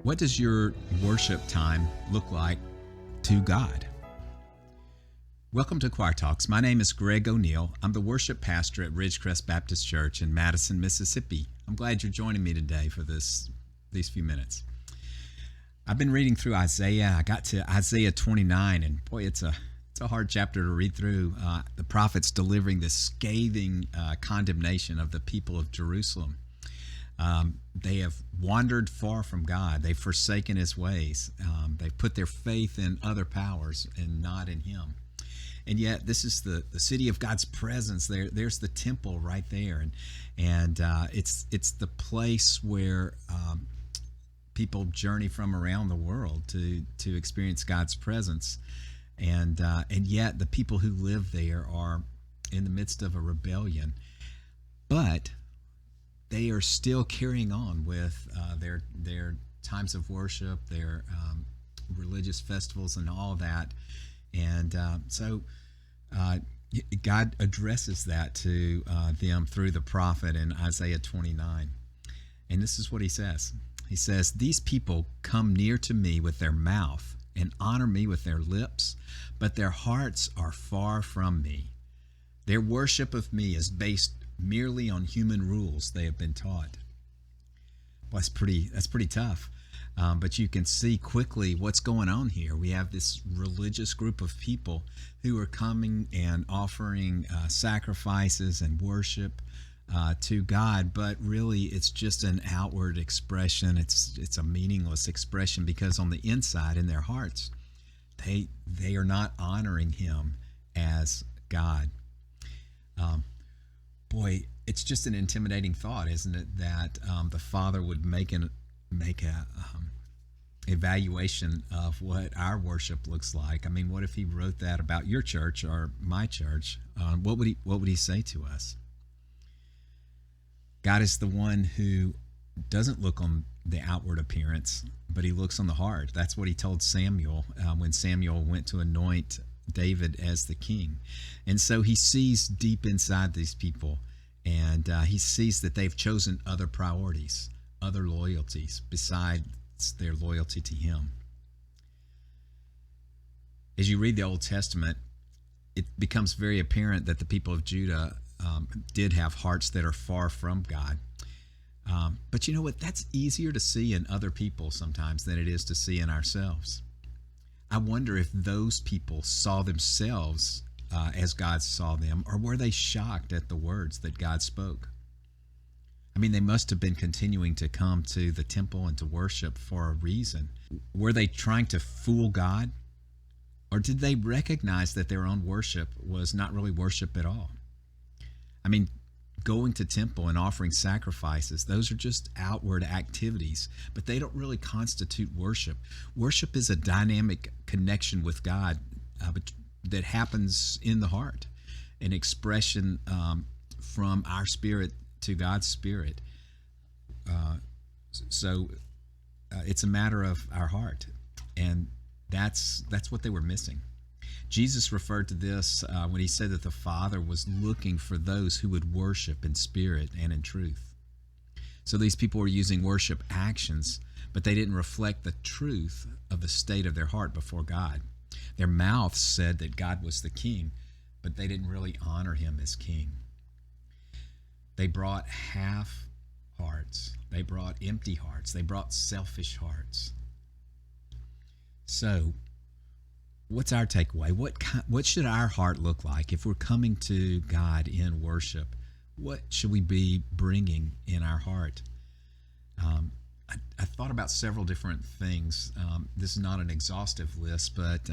What does your worship time look like to God? Welcome to Choir Talks. My name is Greg O'Neill. I'm the worship pastor at Ridgecrest Baptist Church in Madison, Mississippi. I'm glad you're joining me today for these few minutes. I've been reading through Isaiah. I got to Isaiah 29, and boy, it's a hard chapter to read through. The prophet's delivering this scathing condemnation of the people of Jerusalem. They have wandered far from God. They've forsaken his ways. They've put their faith in other powers and not in him. And yet this is the city of God's presence. There's the temple right there. And it's the place where people journey from around the world to experience God's presence. And yet the people who live there are in the midst of a rebellion. But they are still carrying on with their times of worship, their religious festivals, and all that. And so God addresses that to them through the prophet in Isaiah 29. And this is what he says. He says, "These people come near to me with their mouth and honor me with their lips, but their hearts are far from me. Their worship of me is based merely on human rules they have been taught." Well, that's pretty tough. But you can see quickly what's going on here. We have this religious group of people who are coming and offering sacrifices and worship to God, but really it's just an outward expression. It's a meaningless expression because on the inside, in their hearts, they are not honoring him as God. Boy, it's just an intimidating thought, isn't it, that the Father would make a evaluation of what our worship looks like. I mean, what if he wrote that about your church or my church? What would he say to us? God is the one who doesn't look on the outward appearance, but he looks on the heart. That's what he told Samuel when Samuel went to anoint David as the king. And so he sees deep inside these people, and he sees that they've chosen other priorities, other loyalties besides their loyalty to him. As you read the Old Testament, it becomes very apparent that the people of Judah did have hearts that are far from God. But you know what? That's easier to see in other people sometimes than it is to see in ourselves. I wonder if those people saw themselves as God saw them, or were they shocked at the words that God spoke? I mean, they must have been continuing to come to the temple and to worship for a reason. Were they trying to fool God? Or did they recognize that their own worship was not really worship at all? I mean, going to temple and offering sacrifices, those are just outward activities, but they don't really constitute worship. Worship is a dynamic connection with God that happens in the heart, an expression from our spirit to God's spirit. So it's a matter of our heart, and that's what they were missing. Jesus referred to this when he said that the Father was looking for those who would worship in spirit and in truth. So these people were using worship actions, but they didn't reflect the truth of the state of their heart before God. Their mouths said that God was the king, but they didn't really honor him as king. They brought half hearts. They brought empty hearts. They brought selfish hearts. So, what's our takeaway? What should our heart look like if we're coming to God in worship? What should we be bringing in our heart? I thought about several different things. This is not an exhaustive list, but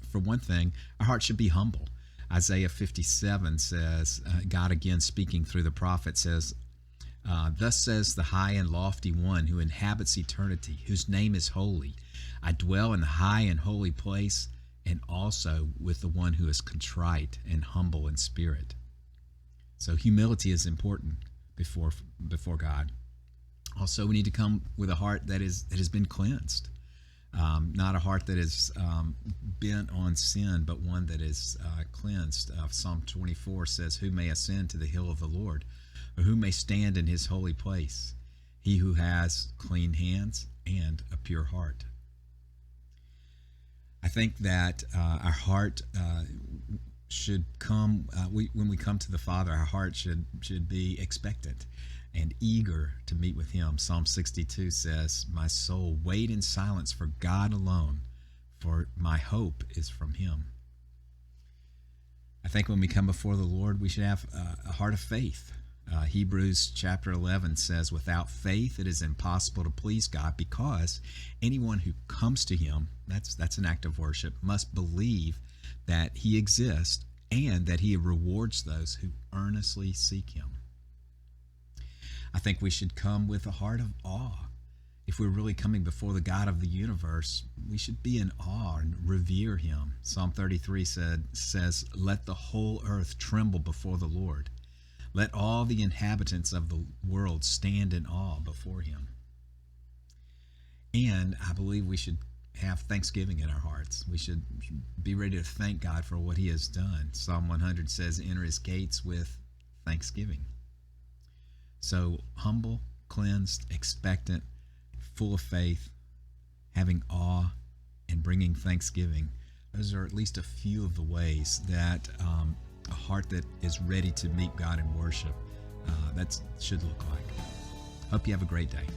for one thing, our heart should be humble. Isaiah 57 says, God again speaking through the prophet says, "Thus says the high and lofty one who inhabits eternity, whose name is holy. I dwell in the high and holy place, and also with the one who is contrite and humble in spirit." So humility is important before God. Also, we need to come with a heart that has been cleansed, not a heart that is bent on sin, but one that is cleansed. Psalm 24 says, "Who may ascend to the hill of the Lord, or who may stand in his holy place? He who has clean hands and a pure heart. I think that our heart should come, when we come to the Father, our heart should be expectant and eager to meet with Him. Psalm 62 says, "My soul, wait in silence for God alone, for my hope is from Him." I think when we come before the Lord, we should have a heart of faith. Hebrews chapter 11 says, "Without faith it is impossible to please God, because anyone who comes to Him," that's an act of worship, "must believe that He exists and that He rewards those who earnestly seek Him." I think we should come with a heart of awe. If we're really coming before the God of the universe, we should be in awe and revere Him. Psalm 33 says, "Let the whole earth tremble before the Lord. Let all the inhabitants of the world stand in awe before Him." And I believe we should have thanksgiving in our hearts. We should be ready to thank God for what He has done. Psalm 100 says, "Enter His gates with thanksgiving." So humble, cleansed, expectant, full of faith, having awe, and bringing thanksgiving. Those are at least a few of the ways that a heart that is ready to meet God in worship, that should look like. Hope you have a great day.